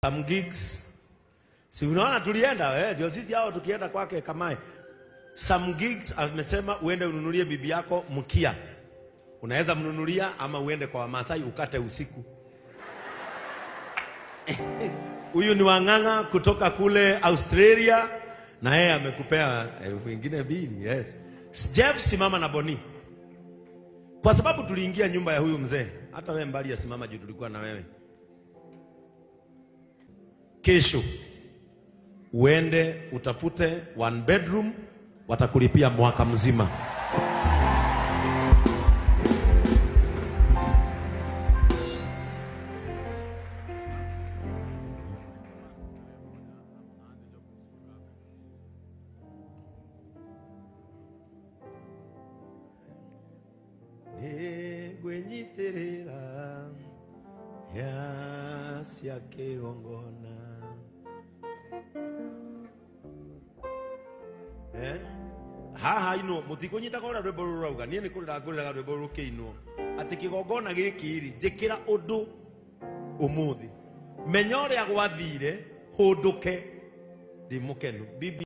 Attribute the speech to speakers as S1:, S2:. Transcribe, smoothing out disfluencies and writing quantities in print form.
S1: some gigs. Si unaona tulienda ndio sisi hao tukienda kwake Kamae. Some gigs amesema uende ununulie bibi yako mkia. Unaweza mnunulia ama uende kwa Wamasai ukate usiku. Huyu ni Wang'ang'a kutoka kule Australia na yeye amekupea vingine mbili. Yes. Jeff, simama na Boni. Kwa sababu tuliingia nyumba ya huyu mzee. Hata wewe mbali ya simama juu tulikuwa na wewe. Kesho uende utafute one bedroom, watakulipia mwaka mzima. Gwenyiterera ya siake ongona haha ino mutikunyita kora rwebo rurauga nie ni kurira ngurira rwebo rukiinwo ati kigongona gikiri njikira undu umuthi menya uria gwathire hunduke ndimukenu bibi